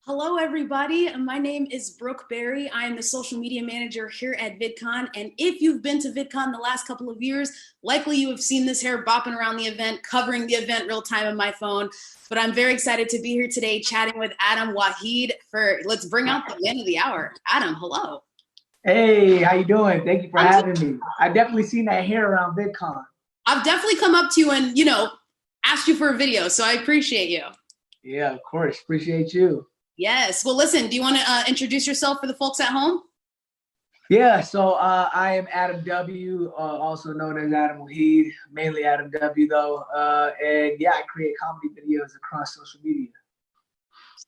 Hello, everybody. My name is Brooke Berry. I am the social media manager here at VidCon. And if you've been to VidCon the last couple of years, likely you have seen this hair bopping around the event, covering the event real time on my phone. But I'm very excited to be here today chatting with Adam Waheed for Let's Bring Out the Man of the Hour. Adam, hello. Hey, how you doing? Thank you for having me. I definitely seen that hair around VidCon. I've definitely come up to you and, asked you for a video, so I appreciate you. Yeah, of course. Appreciate you. Yes. Well, listen, do you want to introduce yourself for the folks at home? Yeah, so I am Adam W., also known as Adam Waheed, mainly Adam W. though. And yeah, I create comedy videos across social media.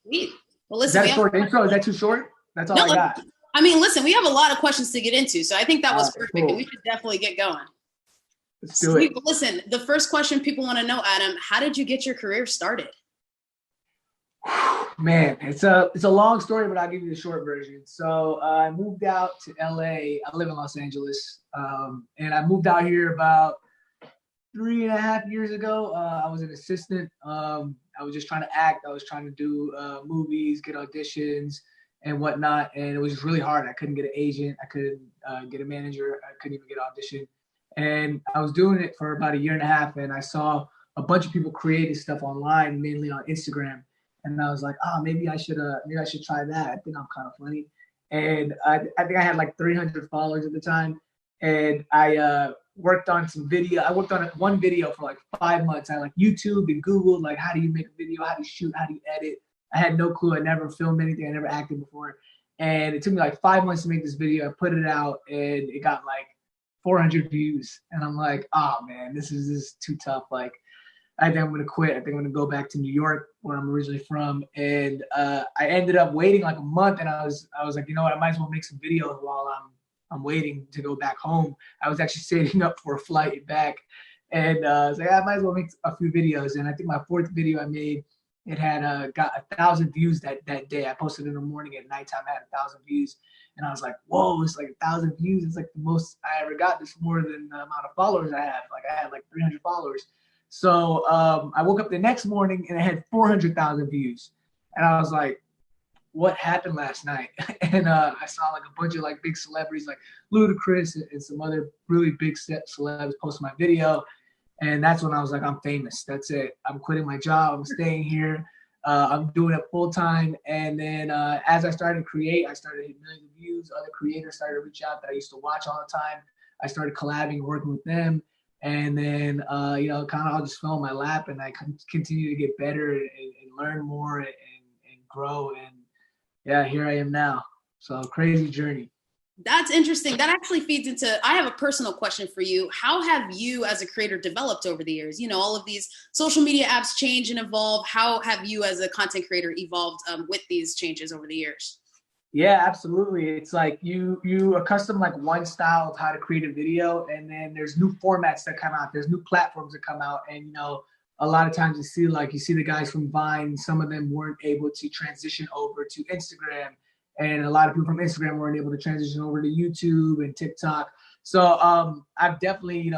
Sweet. Well, listen. Is that a short intro? Is that too short? That's all I got. I mean, listen, we have a lot of questions to get into, so I think that was perfect, cool. And we should definitely get going. Let's do it. Well, listen, the first question people want to know, Adam, how did you get your career started? Man, it's a long story, but I'll give you the short version. So I moved out to LA. I live in Los Angeles, and I moved out here about 3.5 years ago. I was an assistant. I was just trying to act. I was trying to do movies, get auditions, and whatnot. And it was just really hard. I couldn't get an agent. I couldn't get a manager. I couldn't even get an audition. And I was doing it for about 1.5 years, and I saw a bunch of people creating stuff online, mainly on Instagram. And I was like, maybe I should try that. I think I'm kind of funny. And I think I had like 300 followers at the time. And I worked on some video. I worked on one video for like 5 months. I like YouTube and Googled, like, how do you make a video? How do you shoot? How do you edit? I had no clue. I never filmed anything. I never acted before. And it took me like 5 months to make this video. I put it out and it got like 400 views. And I'm like, oh man, this is too tough. Like, I think I'm going to quit. I think I'm going to go back to New York, where I'm originally from. And I ended up waiting like a month, and I was like, you know what? I might as well make some videos while I'm waiting to go back home. I was actually saving up for a flight back, and I was like, I might as well make a few videos. And I think my 4th video I made, it had got 1,000 views that day. I posted in the morning. At nighttime, I had 1,000 views, and I was like, whoa, it's like 1,000 views. It's like the most I ever got. It's more than the amount of followers I have. Like I had like 300 followers. So I woke up the next morning and it had 400,000 views. And I was like, what happened last night? And I saw like a bunch of like big celebrities like Ludacris and some other really big celebs post my video. And that's when I was like, I'm famous. That's it. I'm quitting my job. I'm staying here. I'm doing it full time. And then as I started to create, I started hitting millions of views. Other creators started to reach out that I used to watch all the time. I started collabing, working with them. And then, kind of all just fell in my lap, and I continue to get better and learn more and grow. And yeah, here I am now. So crazy journey. That's interesting. That actually feeds into, I have a personal question for you. How have you as a creator developed over the years? All of these social media apps change and evolve. How have you as a content creator evolved with these changes over the years? Yeah, absolutely. It's like you accustom like one style of how to create a video, and then there's new formats that come out. There's new platforms that come out, and a lot of times you see the guys from Vine. Some of them weren't able to transition over to Instagram, and a lot of people from Instagram weren't able to transition over to YouTube and TikTok. So I've definitely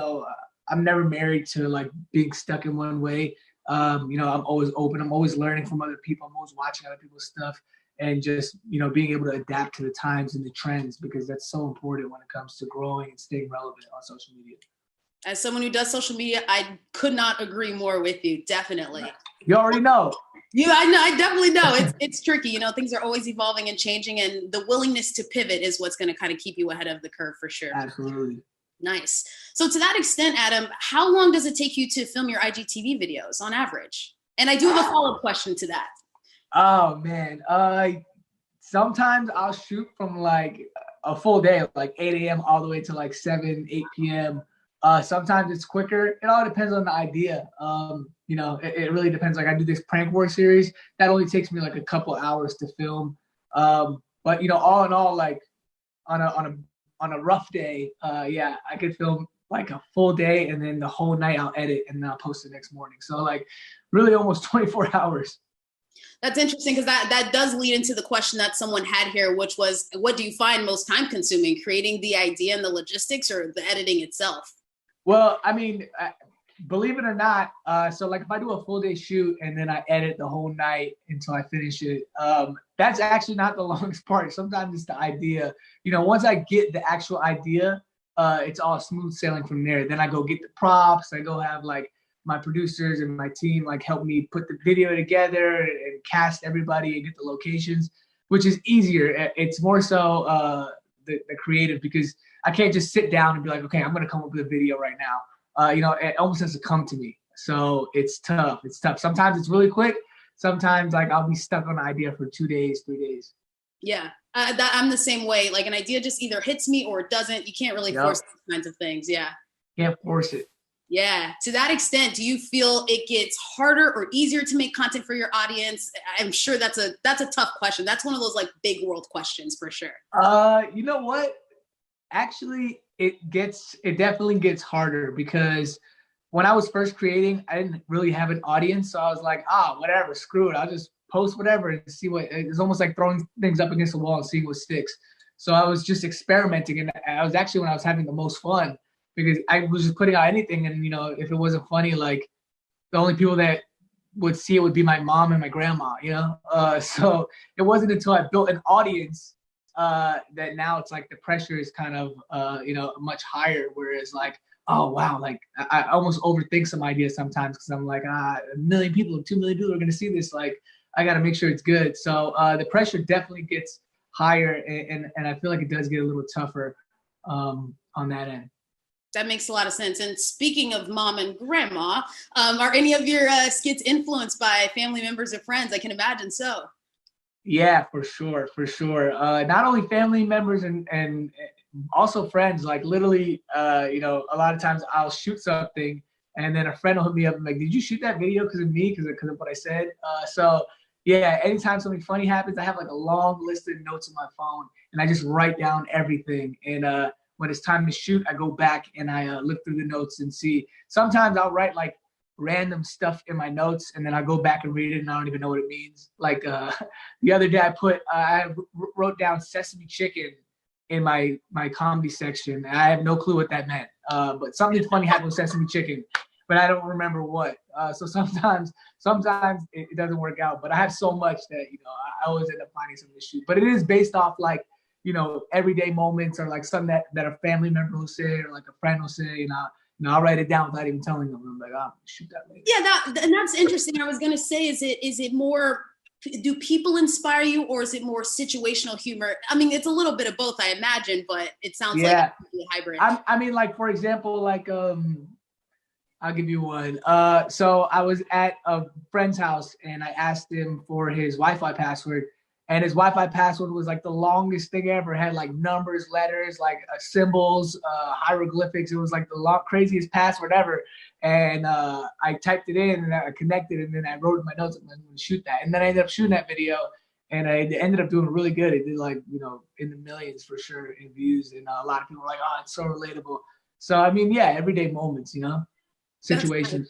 I'm never married to like being stuck in one way. I'm always open. I'm always learning from other people. I'm always watching other people's stuff. And just, being able to adapt to the times and the trends, because that's so important when it comes to growing and staying relevant on social media. As someone who does social media, I could not agree more with you. Definitely. You already know. I definitely know. It's tricky. Things are always evolving and changing, and the willingness to pivot is what's going to kind of keep you ahead of the curve for sure. Absolutely. Nice. So to that extent, Adam, how long does it take you to film your IGTV videos on average? And I do have a follow-up question to that. Oh man, sometimes I'll shoot from like a full day, like 8 a.m. all the way to like 8 p.m. Sometimes it's quicker. It all depends on the idea. It really depends. Like I do this prank war series that only takes me like a couple hours to film. But all in all, like on a rough day, I could film like a full day, and then the whole night I'll edit and then I'll post the next morning. So like really almost 24 hours. That's interesting, because that does lead into the question that someone had here, which was, what do you find most time consuming, creating the idea and the logistics, or the editing itself? Well, I mean, believe it or not, so like if I do a full day shoot and then I edit the whole night until I finish it, that's actually not the longest part. Sometimes it's the idea. You know, once I get the actual idea, it's all smooth sailing from there. Then I go get the props. I go have like my producers and my team like help me put the video together and cast everybody and get the locations, which is easier. It's more so the creative, because I can't just sit down and be like, okay, I'm gonna come up with a video right now. You know, it almost has to come to me. So it's tough. It's tough. Sometimes it's really quick. Sometimes like I'll be stuck on an idea for 2 days, 3 days. Yeah, I'm the same way. Like an idea just either hits me or it doesn't. You can't really force these kinds of things. Yeah. Can't force it. Yeah. To that extent, do you feel it gets harder or easier to make content for your audience? I'm sure that's a tough question. That's one of those like big world questions for sure. You know what? Actually, it definitely gets harder, because when I was first creating, I didn't really have an audience. So I was like, whatever, screw it. I'll just post whatever and see what. It's almost like throwing things up against the wall and seeing what sticks. So I was just experimenting, and I was actually when I was having the most fun, because I was just putting out anything, and you know, if it wasn't funny, like the only people that would see it would be my mom and my grandma, you know. So it wasn't until I built an audience that now it's like the pressure is kind of you know, much higher. Whereas like, oh wow, like I almost overthink some ideas sometimes, because I'm like, 1 million people, 2 million people are gonna see this. Like I got to make sure it's good. So the pressure definitely gets higher, and I feel like it does get a little tougher on that end. That makes a lot of sense. And speaking of mom and grandma, are any of your skits influenced by family members or friends? I can imagine so. Yeah, for sure, for sure. Not only family members and also friends. Like literally, you know, a lot of times I'll shoot something, and then a friend will hit me up and like, "Did you shoot that video because of me? Because of what I said?" So yeah, anytime something funny happens, I have like a long list of notes on my phone, and I just write down everything. And when it's time to shoot, I go back and I look through the notes and see. Sometimes I'll write like random stuff in my notes, and then I go back and read it, and I don't even know what it means. Like the other day, I wrote down sesame chicken in my comedy section. And I have no clue what that meant. But something funny happened with sesame chicken, but I don't remember what. So sometimes it doesn't work out. But I have so much that, you know, I always end up finding something to shoot. But it is based off like, you know, everyday moments, or like something that a family member will say, or like a friend will say, and I'll write it down without even telling them. I'm like, shoot that later. Yeah, and that's interesting. I was gonna say, is it more, do people inspire you, or is it more situational humor? I mean, it's a little bit of both, I imagine, but it sounds like a hybrid. I mean, like for example, like I'll give you one. So I was at a friend's house, and I asked him for his Wi-Fi password. And his Wi-Fi password was like the longest thing ever. It had like numbers, letters, like symbols, hieroglyphics. It was like the craziest password ever. And I typed it in, and I connected, and then I wrote in my notes, I'm going to shoot that. And then I ended up shooting that video, and I ended up doing really good. It did like, you know, in the millions for sure in views. And a lot of people were like, oh, it's so relatable. So, I mean, yeah, everyday moments, you know, situations.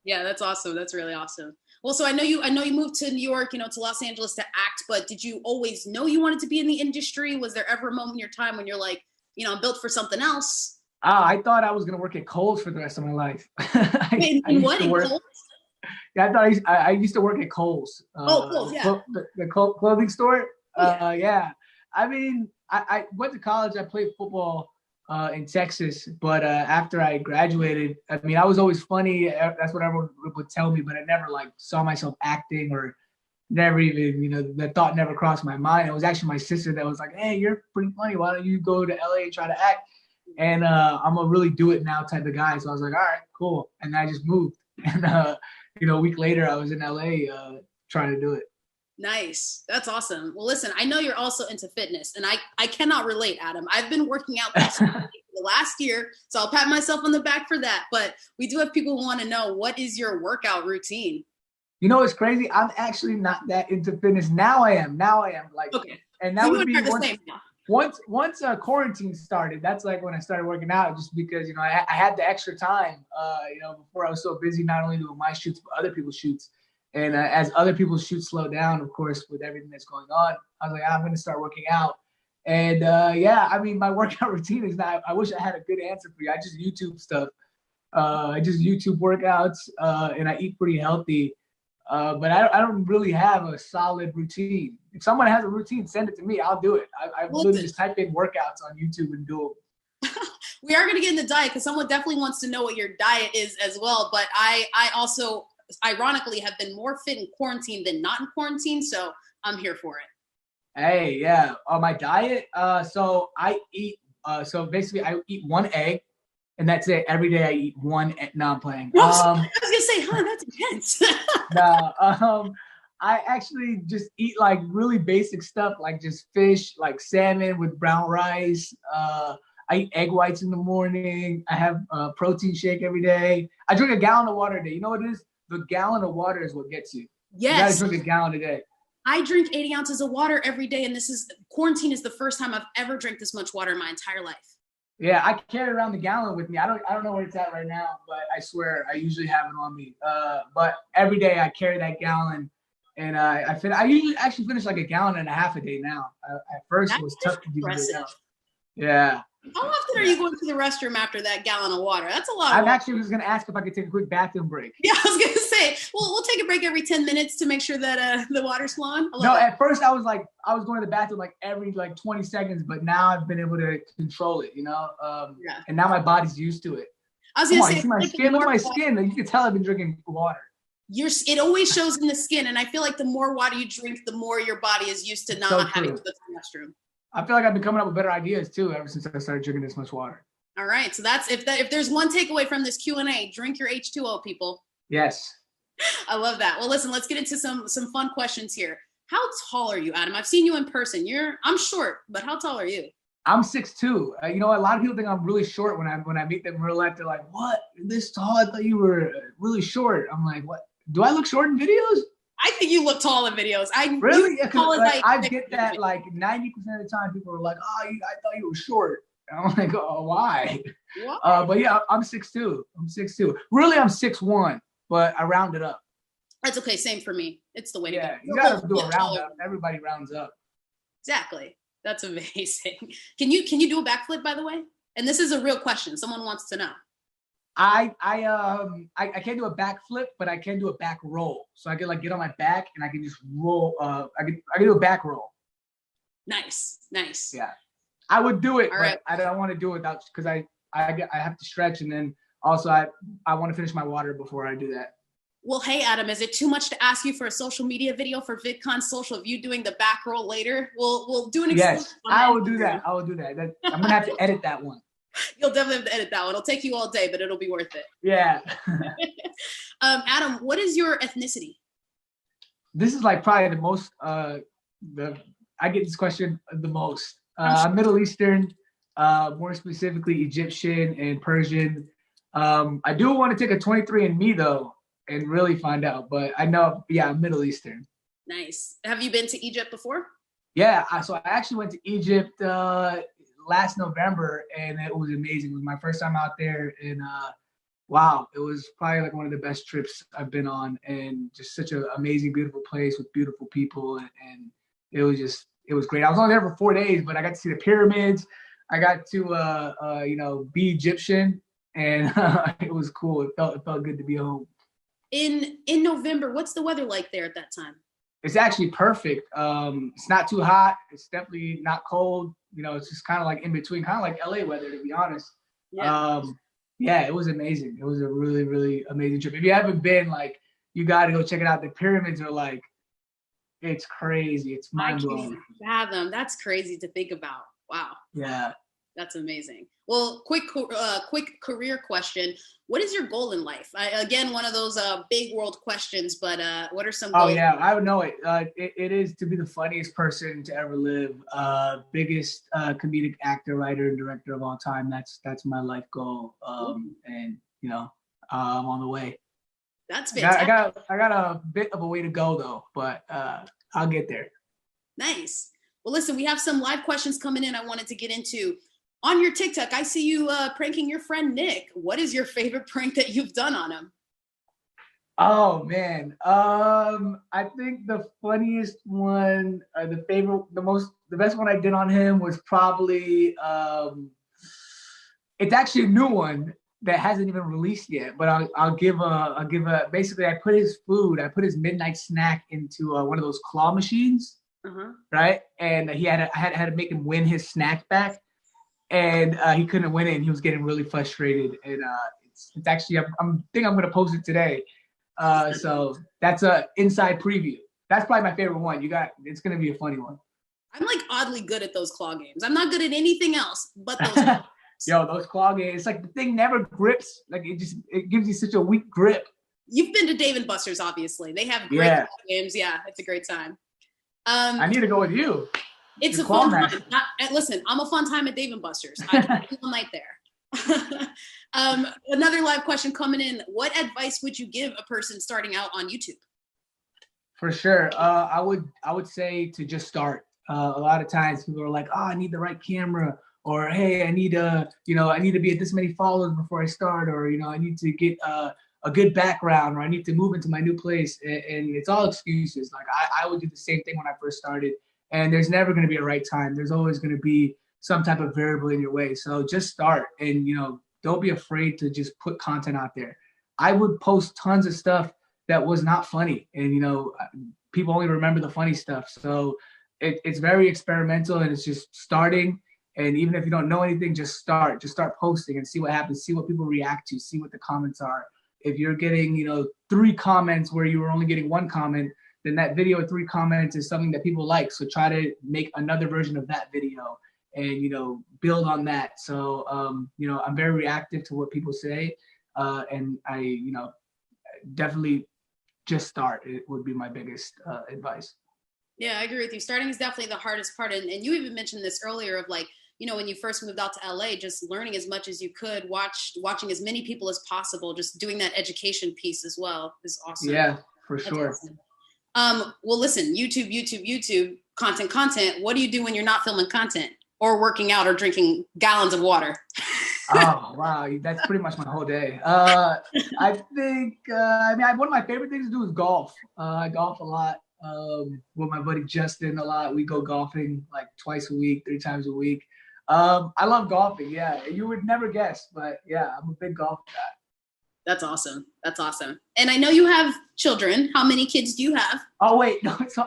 Yeah, that's awesome. That's really awesome. Well, so I know you moved to New York, you know, to Los Angeles to act, but did you always know you wanted to be in the industry? Was there ever a moment in your time when you're like, you know, I'm built for something else? I thought I was going to work at Kohl's for the rest of my life. In what? In Kohl's? Yeah, I used to work at Kohl's. Kohl's, yeah. The clothing store. Yeah. I mean, I went to college. I played football in Texas, but after I graduated, I mean, I was always funny. That's what everyone would tell me, but I never like saw myself acting, or never even, you know, the thought never crossed my mind. It was actually my sister that was like, "Hey, you're pretty funny. Why don't you go to LA and try to act?" And I'm a really do it now type of guy. So I was like, all right, cool. And I just moved. And, you know, a week later I was in LA trying to do it. Nice. That's awesome. Well, listen, I know you're also into fitness, and I cannot relate, Adam. I've been working out for the last year, so I'll pat myself on the back for that. But we do have people who want to know, what is your workout routine? You know, it's crazy. I'm actually not that into fitness. Now I am. Like, okay. And that so would be once quarantine started. That's like when I started working out, just because, you know, I had the extra time, you know, before I was so busy, not only doing my shoots, but other people's shoots. And as other people's shoots slow down, of course, with everything that's going on, I was like, I'm going to start working out. And yeah, I mean, my workout routine is not, I wish I had a good answer for you. I just YouTube stuff. I just YouTube workouts, and I eat pretty healthy. But I don't really have a solid routine. If someone has a routine, send it to me. I'll do it. I literally just type in workouts on YouTube and do them. We are going to get into diet because someone definitely wants to know what your diet is as well. But I also, ironically, have been more fit in quarantine than not in quarantine. So I'm here for it. Hey, yeah. On my diet, so I eat, so basically I eat one egg, and that's it. Every day I eat one egg. No, I'm playing. I was going to say, that's intense. No, I actually just eat like really basic stuff, like just fish, like salmon with brown rice. I eat egg whites in the morning. I have a protein shake every day. I drink a gallon of water a day. You know what it is? The gallon of water is what gets you. Yes. You gotta drink a gallon a day. I drink 80 ounces of water every day, and quarantine is the first time I've ever drank this much water in my entire life. Yeah, I carry around the gallon with me. I don't know where it's at right now, but I swear I usually have it on me. But every day I carry that gallon, and I usually actually finish like a gallon and a half a day now. At first, it was tough to do that. Yeah. How often are you going to the restroom after that gallon of water? That's a lot. I'm actually just gonna ask if I could take a quick bathroom break. Yeah, I was gonna say, we'll take a break every 10 minutes to make sure that the water's flowing. No, at first I was going to the bathroom like every 20 seconds, but now I've been able to control it, and now my body's used to it. I was gonna say, you see my skin, look at my skin. You can tell I've been drinking water. It always shows in the skin, and I feel like the more water you drink, the more your body is used to not having to go to the restroom. I feel like I've been coming up with better ideas too ever since I started drinking this much water. All right, so that's if there's one takeaway from this Q&A, drink your H2O, people. Yes. I love that. Well, listen, let's get into some fun questions here. How tall are you, Adam? I've seen you in person. I'm short, but how tall are you? I'm 6'2". A lot of people think I'm really short when I meet them in real life. They're like, "What? You're this tall? I thought you were really short." I'm like, "What? Do I look short in videos?" I think you look tall in videos. Really? I get that 90% of the time people are like, "Oh, I thought you were short." And I'm like, "Oh, why?" But yeah, I'm 6'2". I'm 6'2". Really, I'm 6'1", but I rounded up. That's okay. Same for me. It's the way to go. Yeah, you gotta do a round up. Everybody rounds up. Exactly. That's amazing. Can you do a backflip, by the way? And this is a real question. Someone wants to know. I can't do a backflip, but I can do a back roll. So I can get on my back and I can just roll. I can do a back roll. Nice. Yeah, I would do it, but right. I don't want to do it without because I have to stretch, and then also I want to finish my water before I do that. Well, hey Adam, is it too much to ask you for a social media video for VidCon social of you doing the back roll later? We'll do an exclusive. Yes, I will do that. I'm gonna have to edit that one. You'll definitely have to edit that one. It'll take you all day, but it'll be worth it. Yeah. Adam, what is your ethnicity? This is probably the most, I get this question the most. I'm Middle Eastern, more specifically Egyptian and Persian. I do want to take a 23andMe though, and really find out, but I know, I'm Middle Eastern. Nice. Have you been to Egypt before? Yeah, so I actually went to Egypt last November, and it was amazing. It was my first time out there, and wow, it was probably one of the best trips I've been on, and just such an amazing, beautiful place with beautiful people, and it was great. I was only there for 4 days, but I got to see the pyramids. I got to be Egyptian, and it was cool. It felt good to be home. In November, what's the weather like there at that time? It's actually perfect. It's not too hot. It's definitely not cold. It's just kind of in between, kind of like LA weather, to be honest. Yeah. It was amazing. It was a really, really amazing trip. If you haven't been, you got to go check it out. The pyramids are it's crazy. It's mind-blowing. I can't fathom. That's crazy to think about. Wow. Yeah. That's amazing. Well, quick career question. What is your goal in life? Again, one of those big world questions, but what are some goals? Oh, yeah, I would know it. It is to be the funniest person to ever live, biggest comedic actor, writer, and director of all time. That's my life goal. And, I'm on the way. That's fantastic. I got a bit of a way to go, though, but I'll get there. Nice. Well, listen, we have some live questions coming in I wanted to get into. On your TikTok, I see you pranking your friend Nick. What is your favorite prank that you've done on him? Oh man, I think the funniest one, the best one I did on him was probably, it's actually a new one. that hasn't even released yet, but I'll give a basically I put his midnight snack into one of those claw machines, right? And I had to make him win his snack back, and he couldn't win it, and he was getting really frustrated. And it's actually I'm gonna post it today. So that's a inside preview. That's probably my favorite one. It's gonna be a funny one. I'm like oddly good at those claw games. I'm not good at anything else but those. Yo, those claw games, it's like the thing never grips. Like it gives you such a weak grip. You've been to Dave & Buster's, obviously. They have great claw games. Yeah, it's a great time. I need to go with you. It's a fun time. Listen, I'm a fun time at Dave & Buster's. I spend all night there. Another live question coming in. What advice would you give a person starting out on YouTube? For sure. I would say to just start. A lot of times people are like, oh, I need the right camera, or hey, I need to be at this many followers before I start, or I need to get a good background, or I need to move into my new place, and it's all excuses. Like I would do the same thing when I first started, and there's never going to be a right time. There's always going to be some type of variable in your way. So just start, and don't be afraid to just put content out there. I would post tons of stuff that was not funny, and people only remember the funny stuff. So it's very experimental, and it's just starting. And even if you don't know anything, just start posting and see what happens, see what people react to, see what the comments are. If you're getting, 3 comments where you were only getting 1 comment, then that video with 3 comments is something that people like. So try to make another version of that video and, build on that. So, I'm very reactive to what people say. And I, definitely just start. It would be my biggest advice. Yeah, I agree with you. Starting is definitely the hardest part. And you even mentioned this earlier of like, when you first moved out to LA, just learning as much as you could, watching as many people as possible, just doing that education piece as well is awesome. Yeah, for sure. Awesome. Well, listen, YouTube, content. What do you do when you're not filming content or working out or drinking gallons of water? Oh, wow. That's pretty much my whole day. I think, one of my favorite things to do is golf. I golf a lot with my buddy Justin a lot. We go golfing like twice a week, 3 times a week. I love golfing. Yeah, you would never guess, but yeah, I'm a big golf guy. That's awesome. And I know you have children. How many kids do you have? Oh, wait. No, so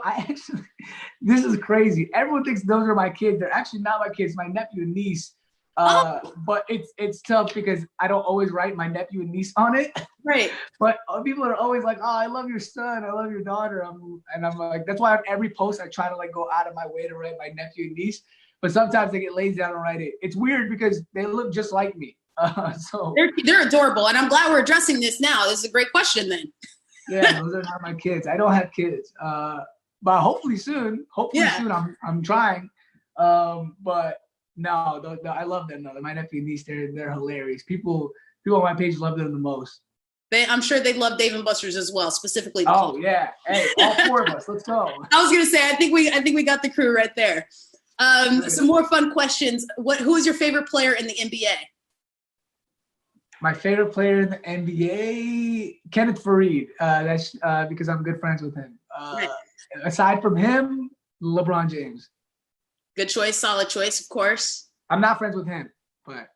this is crazy. Everyone thinks those are my kids. They're actually not my kids, my nephew and niece. But it's tough because I don't always write my nephew and niece on it. Right. But people are always like, oh, I love your son. I love your daughter. I'm like, that's why on every post I try to like go out of my way to write my nephew and niece. But sometimes I get lazy down and write it. It's weird because they look just like me. So they're adorable. And I'm glad we're addressing this now. This is a great question then. Yeah, those are not my kids. I don't have kids. But hopefully soon. Soon I'm trying. But no, I love them though. My nephew and niece, they're hilarious. People on my page love them the most. I'm sure they love Dave & Buster's as well, specifically. Oh yeah, hey, all 4 of us. Let's go. I was gonna say, I think we got the crew right there. Some more fun questions. Who is your favorite player in the NBA? My favorite player in the NBA, Kenneth Fareed. That's because I'm good friends with him. Right. Aside from him, LeBron James. Good choice, solid choice, of course. I'm not friends with him, but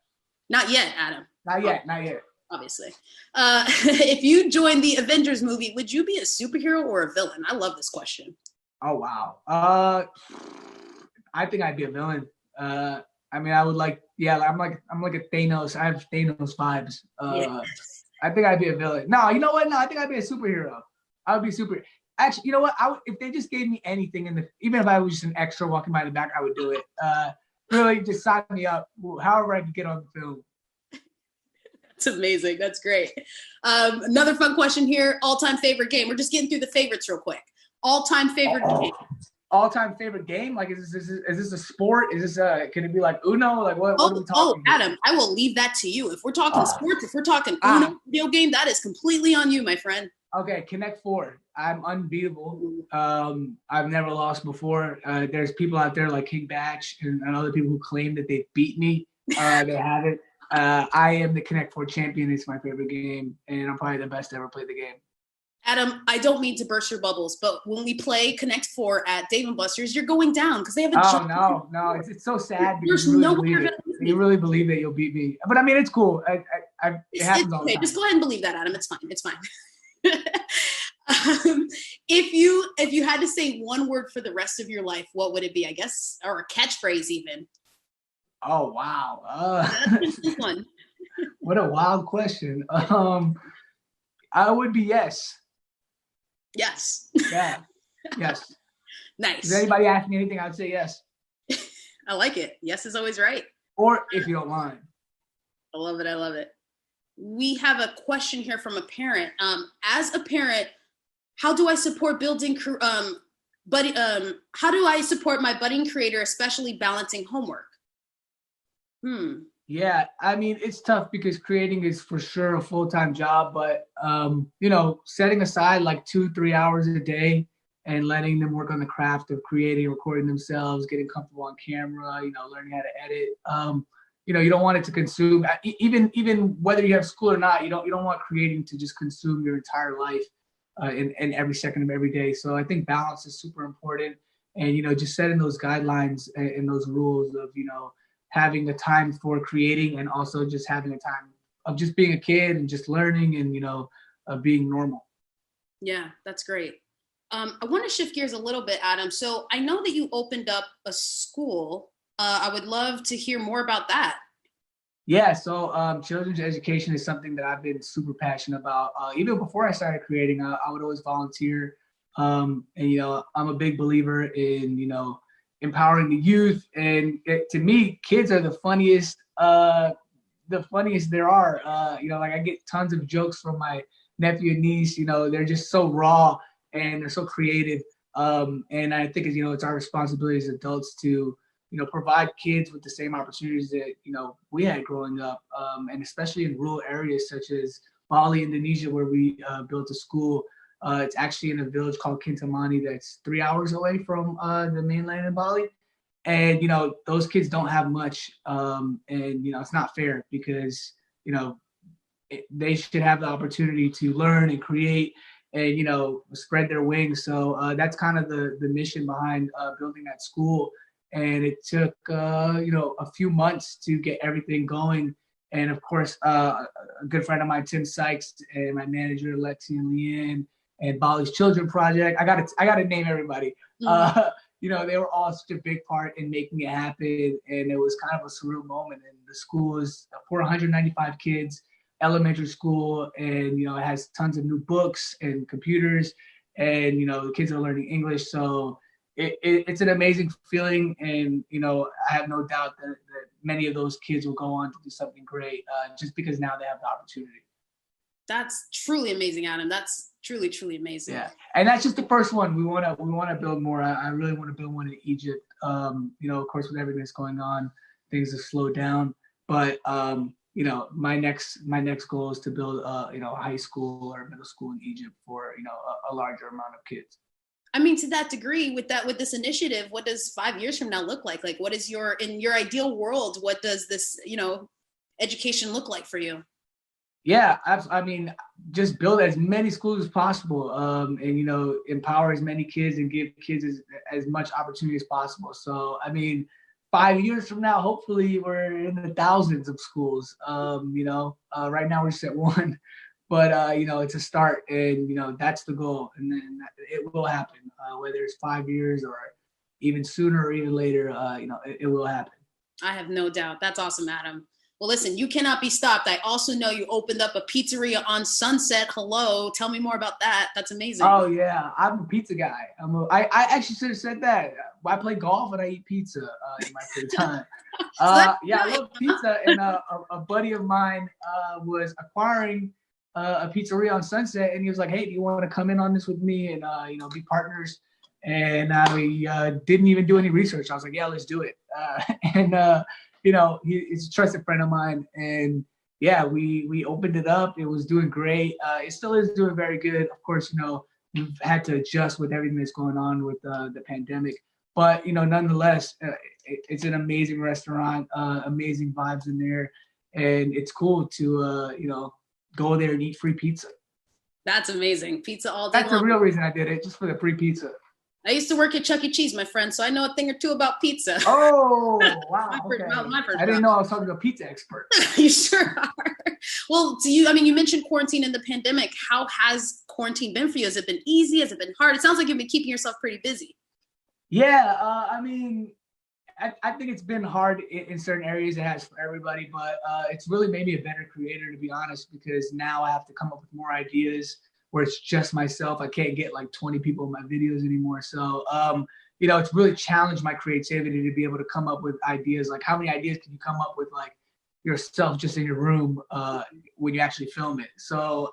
not yet, Adam. Not yet. Obviously. If you joined the Avengers movie, would you be a superhero or a villain? I love this question. Oh wow. I think I'd be a villain. I would like. Yeah, I'm like a Thanos. I have Thanos vibes. I think I'd be a villain. No, you know what? No, I think I'd be a superhero. I would be super. Actually, you know what? If they just gave me anything even if I was just an extra walking by the back, I would do it. Really, just sign me up. However I can get on the film. That's amazing. That's great. Another fun question here. All-time favorite game. We're just getting through the favorites real quick. All-time favorite game. All-time favorite game? Like, is this a sport? Is this can it be like Uno? Like, what are we talking about? Adam, I will leave that to you. If we're talking sports, if we're talking Uno video game, that is completely on you, my friend. Okay, Connect 4. I'm unbeatable. I've never lost before. There's people out there like King Batch and other people who claim that they beat me. They haven't. I am the Connect 4 champion. It's my favorite game, and I'm probably the best to ever play the game. Adam, I don't mean to burst your bubbles, but when we play Connect 4 at Dave & Buster's, you're going down because they have a no. It's so sad because you really believe that you'll beat me. But I mean, it's cool. It happens all the okay. time. Just go ahead and believe that, Adam. It's fine. It's fine. If you had to say one word for the rest of your life, what would it be? I guess, or a catchphrase even. Oh wow. That's this one. What a wild question. I would be yes. Yes. Yeah. Yes. If Nice. anybody asked me anything, I'd say yes. I like it. Yes is always right. Or if you don't mind. I love it. I love it. We have a question here from a parent. As a parent, how do I support building how do I support my budding creator, especially balancing homework? Yeah, I mean, it's tough because creating is for sure a full-time job, but setting aside like 2-3 hours a day and letting them work on the craft of creating, recording themselves, getting comfortable on camera, learning how to edit. You don't want it to consume even whether you have school or not. You don't want creating to just consume your entire life in every second of every day. So I think balance is super important, and just setting those guidelines and those rules of having a time for creating and also just having a time of just being a kid and just learning and of being normal. Yeah, that's great. I want to shift gears a little bit, Adam. So I know that you opened up a school. I would love to hear more about that. Yeah, so children's education is something that I've been super passionate about. Even before I started creating, I would always volunteer. And I'm a big believer in empowering the youth. And to me, kids are the funniest there are. Like I get tons of jokes from my nephew and niece. They're just so raw and they're so creative. And I think it's our responsibility as adults to provide kids with the same opportunities that we had growing up, and especially in rural areas such as Bali, Indonesia, where we built a school. It's actually in a village called Kintamani that's 3 hours away from the mainland in Bali. And those kids don't have much, and it's not fair because they should have the opportunity to learn and create and spread their wings. So that's kind of the mission behind building that school. And it took a few months to get everything going. And of course, a good friend of mine, Tim Sykes, and my manager, Lexi and Leanne, and Bali's Children Project. I gotta name everybody. Mm-hmm. They were all such a big part in making it happen, and it was kind of a surreal moment. And the school is 495 kids, elementary school, and it has tons of new books and computers, and the kids are learning English. So it's an amazing feeling, and I have no doubt that many of those kids will go on to do something great, just because now they have the opportunity. That's truly amazing, Adam. That's truly, truly amazing. Yeah, and that's just the first one. We want to build more. I really want to build one in Egypt. Of course, with everything that's going on, things have slowed down. But my next goal is to build a high school or middle school in Egypt for a larger amount of kids. I mean, to that degree, with this initiative, what does 5 years from now look like? Like, what is in your ideal world? What does this education look like for you? Yeah, I mean, just build as many schools as possible, and empower as many kids and give kids as much opportunity as possible. So, I mean, 5 years from now, hopefully, we're in the thousands of schools. Right now we're just at one, but it's a start, and that's the goal, and then it will happen. Whether it's 5 years or even sooner or even later, it will happen. I have no doubt. That's awesome, Adam. Well, listen, you cannot be stopped. I also know you opened up a pizzeria on Sunset. Hello. Tell me more about that. That's amazing. Oh, yeah. I'm a pizza guy. I actually should have said that. I play golf and I eat pizza in my free time. Yeah, I love pizza. And a buddy of mine was acquiring a pizzeria on Sunset. And he was like, hey, do you want to come in on this with me and, be partners? And we didn't even do any research. I was like, yeah, let's do it. He's a trusted friend of mine, and yeah, we opened it up. It was doing great. It still is doing very good. Of course, we've had to adjust with everything that's going on with the pandemic, but nonetheless, it's an amazing restaurant, amazing vibes in there, and it's cool to go there and eat free pizza. That's amazing. Pizza all day That's long. the real reason I did it, just for the free pizza. I used to work at Chuck E. Cheese, my friend, so I know a thing or two about pizza. Oh, wow. Okay. My first I didn't know I was talking to a pizza expert. You sure are. Well, you mentioned quarantine and the pandemic. How has quarantine been for you? Has it been easy? Has it been hard? It sounds like you've been keeping yourself pretty busy. Yeah, I think it's been hard in certain areas. It has for everybody, but it's really made me a better creator, to be honest, because now I have to come up with more ideas where it's just myself. I can't get like 20 people in my videos anymore. So, it's really challenged my creativity to be able to come up with ideas. Like, how many ideas can you come up with, like, yourself just in your room when you actually film it? So,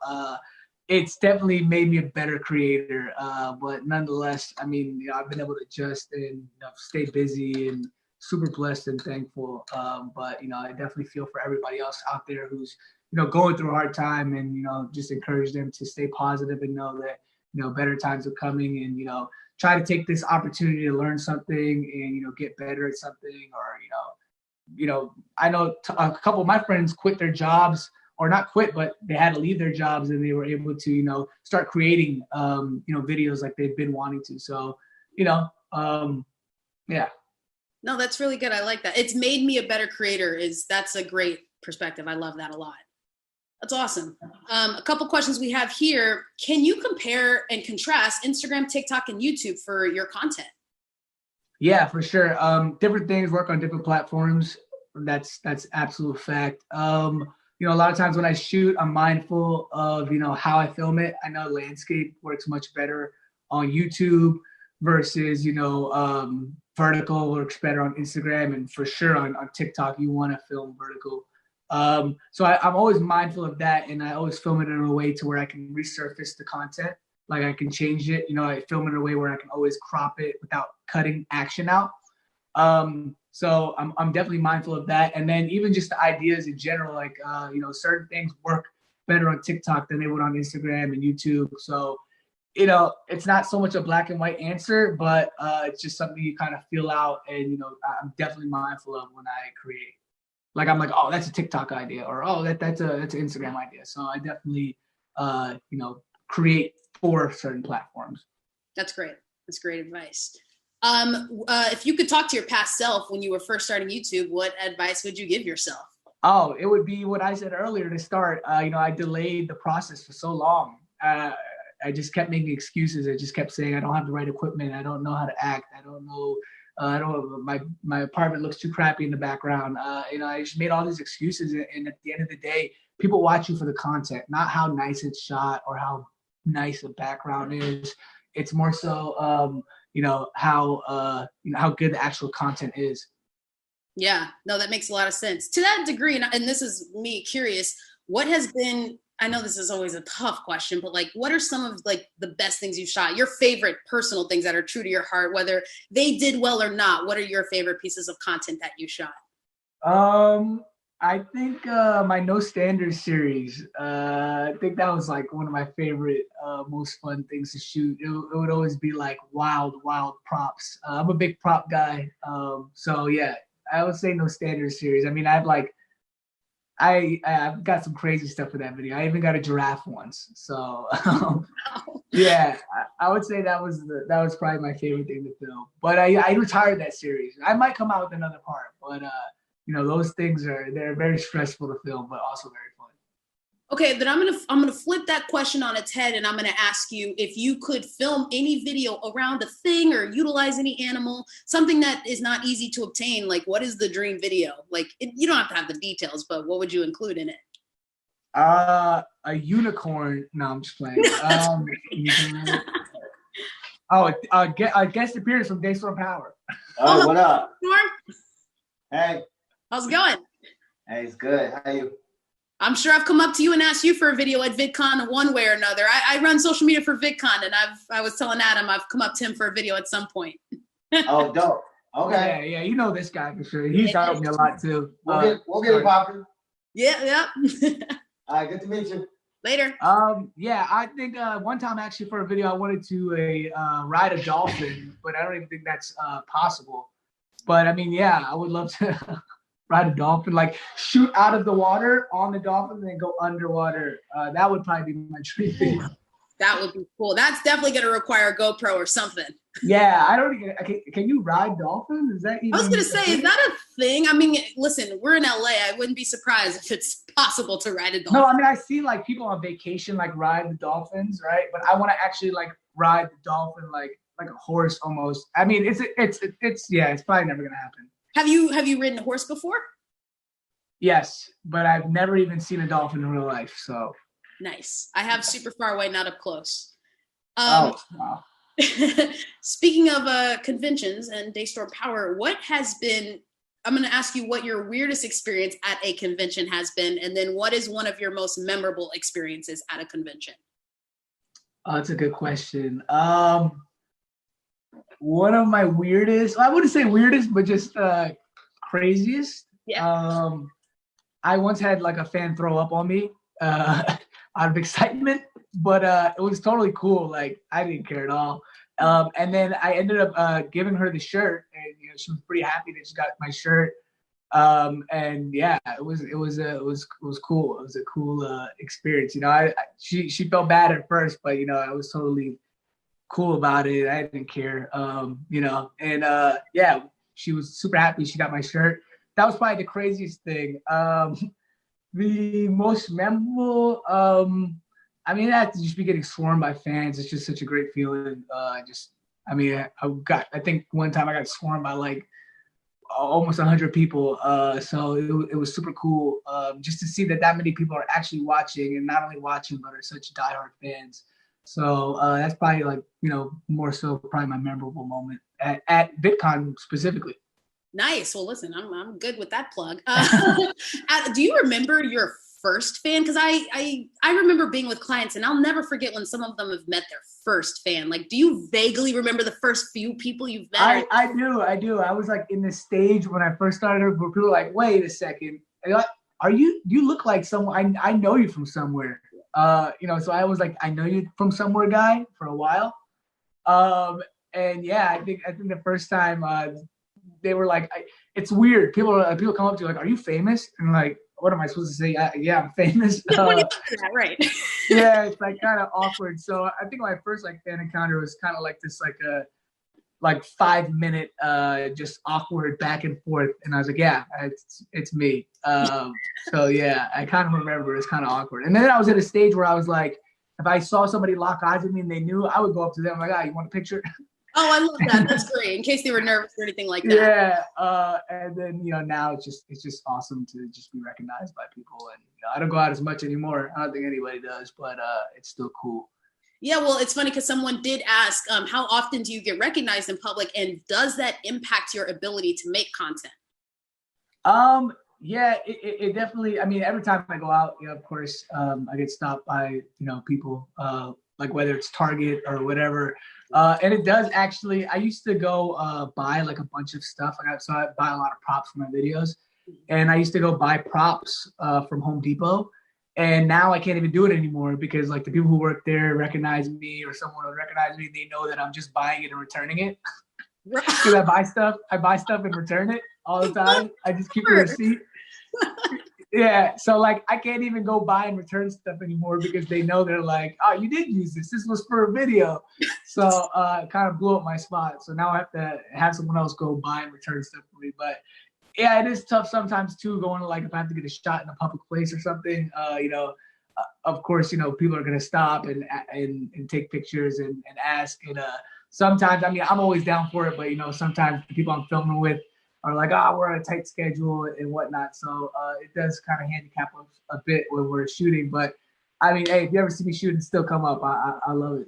it's definitely made me a better creator. But nonetheless, I've been able to adjust and stay busy and super blessed and thankful. But I definitely feel for everybody else out there who's going through a hard time, and just encourage them to stay positive and know that better times are coming, and try to take this opportunity to learn something and get better at something. Or I know a couple of my friends quit their jobs, or not quit, but they had to leave their jobs, and they were able to start creating videos like they've been wanting to. So yeah. No, that's really good. I like that. It's made me a better creator. That's a great perspective. I love that a lot. That's awesome. A couple questions we have here. Can you compare and contrast Instagram, TikTok, and YouTube for your content? Yeah, for sure. Different things work on different platforms. That's absolute fact. A lot of times when I shoot, I'm mindful of, how I film it. I know landscape works much better on YouTube versus, vertical works better on Instagram, and for sure on TikTok, you want to film vertical. So I'm always mindful of that, and I always film it in a way to where I can resurface the content. Like, I can change it, I film it in a way where I can always crop it without cutting action out. So I'm definitely mindful of that. And then even just the ideas in general, like, certain things work better on TikTok than they would on Instagram and YouTube. So, it's not so much a black and white answer, but it's just something you kind of feel out. And, I'm definitely mindful of when I create. Like, I'm like, oh, that's a TikTok idea, or, oh, that's an Instagram idea. So I definitely, create for certain platforms. That's great. That's great advice. If you could talk to your past self when you were first starting YouTube, what advice would you give yourself? Oh, it would be what I said earlier to start. I delayed the process for so long. I just kept making excuses. I just kept saying, I don't have the right equipment. I don't know how to act. I don't know. My apartment looks too crappy in the background. I just made all these excuses. And at the end of the day, people watch you for the content, not how nice it's shot or how nice the background is. It's more so, how good the actual content is. Yeah, no, that makes a lot of sense. To that degree, and this is me curious, what has been, I know this is always a tough question, but like, what are some of like the best things you've shot? Your favorite personal things that are true to your heart, whether they did well or not. What are your favorite pieces of content that you shot? I think my No Standards series. I think that was like one of my favorite, most fun things to shoot. It would always be like wild props. I'm a big prop guy, so yeah, I would say No Standards series. I mean, I've got some crazy stuff for that video. I even got a giraffe once. So yeah, I would say that was probably my favorite thing to film. But I retired that series. I might come out with another part, but those things they're very stressful to film, but also very fun. Okay, then I'm gonna flip that question on its head, and I'm gonna ask you if you could film any video around a thing or utilize any animal, something that is not easy to obtain. Like, what is the dream video? Like, you don't have to have the details, but what would you include in it? A unicorn. No, I'm just playing. A guest appearance from Daystorm Power. Oh, what up? Storm? Hey. How's it going? Hey, it's good. How you? I'm sure I've come up to you and asked you for a video at VidCon one way or another. I run social media for VidCon, and I was telling Adam I've come up to him for a video at some point. Oh, dope. Okay. Yeah, you know this guy for sure. He's helped me a lot too. We'll get it popping. Yeah. All right, good to meet you. Later. Yeah, I think one time actually for a video I wanted to ride a dolphin, but I don't even think that's possible. But I mean, yeah, I would love to ride a dolphin, like shoot out of the water on the dolphin and then go underwater. That would probably be my dream. That would be cool. That's definitely going to require a GoPro or something. Yeah, I don't even. Can you ride dolphins? Is that even? I was gonna say, is that a thing? I mean, listen, we're in LA. I wouldn't be surprised if it's possible to ride a dolphin. No, I mean I see like people on vacation like ride the dolphins, right? But I want to actually like ride the dolphin like a horse almost. I mean, it's yeah, it's probably never gonna happen. Have you ridden a horse before? Yes, but I've never even seen a dolphin in real life. So nice. I have super far away, not up close. Oh wow. Speaking of conventions and Daystorm Power, what has been, I'm going to ask you what your weirdest experience at a convention has been, and then what is one of your most memorable experiences at a convention? Oh, that's a good question. One of my weirdest, I wouldn't say weirdest, but just craziest. Yeah. I once had like a fan throw up on me out of excitement, but it was totally cool. Like I didn't care at all. And then I ended up giving her the shirt, and she was pretty happy that she got my shirt. And yeah, it was cool. It was a cool experience. She felt bad at first, but I was totally cool about it. I didn't care. And yeah, she was super happy she got my shirt. That was probably the craziest thing. The most memorable, I mean, that to just be getting swarmed by fans. It's just such a great feeling. I think one time I got swarmed by like almost 100 people. So it was super cool just to see that many people are actually watching, and not only watching, but are such diehard fans. So that's probably like, more so probably my memorable moment at VidCon specifically. Nice. Well, listen, I'm good with that plug. Do you remember your first fan? Because I remember being with clients, and I'll never forget when some of them have met their first fan. Like, do you vaguely remember the first few people you've met? I do. I was like in the stage when I first started, where people were like, wait a second. You look like someone, I know you from somewhere. So I was like, I know you from somewhere guy for a while. And yeah, I think the first time they were like, it's weird. People come up to you like, are you famous? And like, what am I supposed to say? Yeah, I'm famous. Right. Yeah, it's like kind of awkward. So I think my first like fan encounter was kind of like this like 5 minute just awkward back and forth, and I was like, yeah, it's me. So yeah, I kind of remember it's kind of awkward. And then I was at a stage where I was like, if I saw somebody lock eyes with me and they knew, I would go up to them like, you want a picture? Oh, I love that. That's great. In case they were nervous or anything like that. Yeah. And then, now it's just awesome to just be recognized by people. And I don't go out as much anymore. I don't think anybody does, but it's still cool. Yeah, well, it's funny because someone did ask, how often do you get recognized in public, and does that impact your ability to make content? Yeah, it definitely, I mean, every time I go out, of course, I get stopped by, people, like whether it's Target or whatever. And it does actually, I used to go buy like a bunch of stuff. So I buy a lot of props for my videos. And I used to go buy props from Home Depot. And now I can't even do it anymore because like the people who work there recognize me, or someone will recognize me. They know that I'm just buying it and returning it. Because I buy stuff and return it all the time. I just keep the receipt. Yeah, so like I can't even go buy and return stuff anymore because they know, they're like, oh, you did use this. This was for a video. So it kind of blew up my spot. So now I have to have someone else go buy and return stuff for me. But yeah, it is tough sometimes too, going to like, if I have to get a shot in a public place or something, of course, people are going to stop and take pictures and ask. And sometimes, I mean, I'm always down for it, but sometimes the people I'm filming with are like, we're on a tight schedule and whatnot. So it does kind of handicap us a bit when we're shooting. But I mean, hey, if you ever see me shooting, still come up. I love it.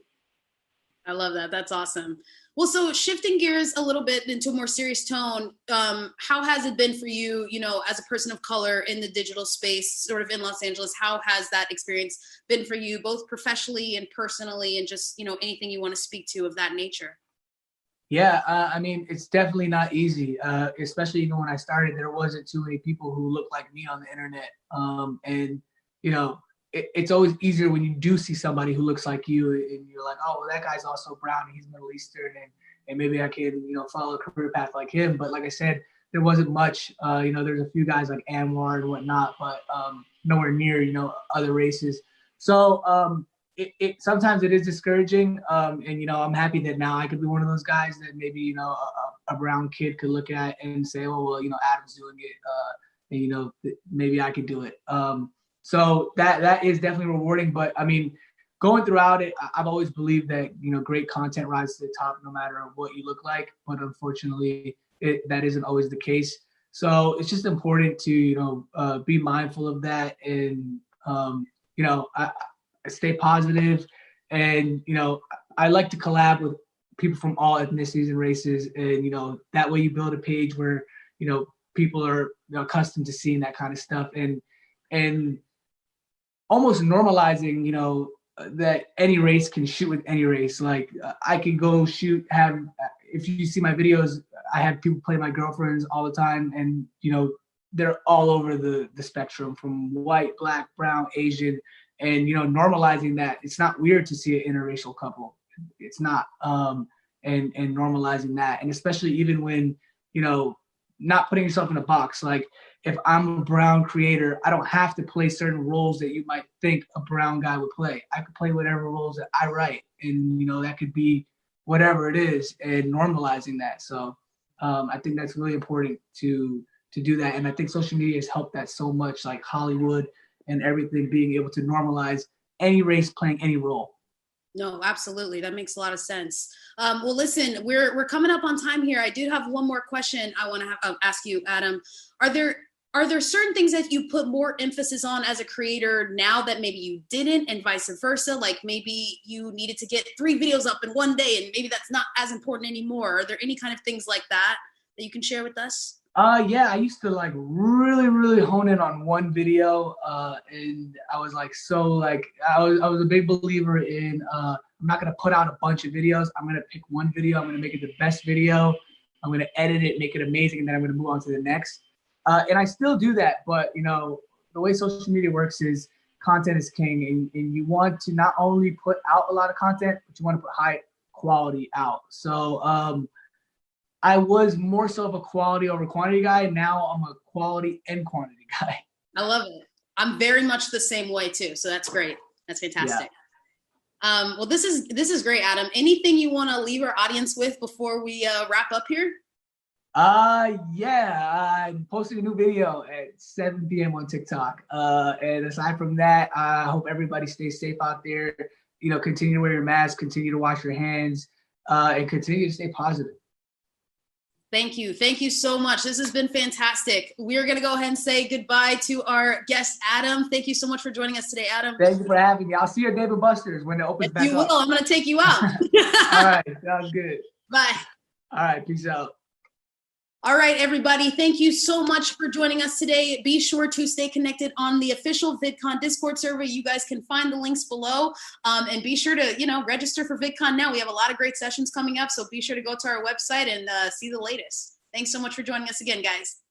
I love that. That's awesome. Well, so shifting gears a little bit into a more serious tone, how has it been for you, as a person of color in the digital space, sort of in Los Angeles? How has that experience been for you, both professionally and personally, and just, anything you want to speak to of that nature? Yeah, I mean, it's definitely not easy, especially even when I started, there wasn't too many people who looked like me on the internet. And, it's always easier when you do see somebody who looks like you and you're like, oh, well, that guy's also brown and he's Middle Eastern, and maybe I can, follow a career path like him. But like I said, there wasn't much, there's a few guys like Anwar and whatnot, but nowhere near, other races. So sometimes it is discouraging. And, you know, I'm happy that now I could be one of those guys that maybe, you know, a brown kid could look at and say, oh, well, you know, Adam's doing it. And, you know, maybe I could do it. So that is definitely rewarding. But I mean, going throughout it, I've always believed that, you know, great content rises to the top no matter what you look like. But unfortunately, that isn't always the case. So it's just important to, you know, be mindful of that and, you know, I stay positive. And, you know, I like to collab with people from all ethnicities and races. And, you know, that way you build a page where, you know, people are, you know, accustomed to seeing that kind of stuff and almost normalizing, you know, that any race can shoot with any race. Like I could go shoot, if you see my videos, I have people play my girlfriends all the time. And, you know, they're all over the spectrum from white, black, brown, Asian, and, you know, normalizing that. It's not weird to see an interracial couple. It's not. And normalizing that. And especially even when, you know, not putting yourself in a box. Like if I'm a brown creator, I don't have to play certain roles that you might think a brown guy would play. I could play whatever roles that I write. And, you know, that could be whatever it is, and normalizing that. So I think that's really important to do that. And I think social media has helped that so much, like Hollywood and everything being able to normalize any race playing any role. No, absolutely. That makes a lot of sense. Well, listen, we're coming up on time here. I do have one more question I want to ask you, Adam. Are there certain things that you put more emphasis on as a creator now that maybe you didn't, and vice versa? Like maybe you needed to get 3 videos up in one day and maybe that's not as important anymore. Are there any kind of things like that you can share with us? Yeah, I used to like really hone in on one video, and I was like, I was a big believer in, I'm not gonna put out a bunch of videos. I'm gonna pick one video. I'm gonna make it the best video. I'm gonna edit it, make it amazing, and then I'm gonna move on to the next. And I still do that, but you know, the way social media works is content is king, and you want to not only put out a lot of content, but you want to put high quality out. So I was more so of a quality over quantity guy. Now I'm a quality and quantity guy. I love it. I'm very much the same way too. So that's great. That's fantastic. Yeah. Well, this is great, Adam. Anything you want to leave our audience with before we wrap up here? Yeah, I'm posting a new video at 7 p.m. on TikTok. And aside from that, I hope everybody stays safe out there. You know, continue to wear your mask, continue to wash your hands, and continue to stay positive. Thank you. Thank you so much. This has been fantastic. We're going to go ahead and say goodbye to our guest, Adam. Thank you so much for joining us today, Adam. Thank you for having me. I'll see you at Dave & Buster's when it opens back up. You will. I'm going to take you out. All right. Sounds good. Bye. All right. Peace out. All right, everybody. Thank you so much for joining us today. Be sure to stay connected on the official VidCon Discord server. You guys can find the links below, and be sure to, you know, register for VidCon now. We have a lot of great sessions coming up, so be sure to go to our website and see the latest. Thanks so much for joining us again, guys.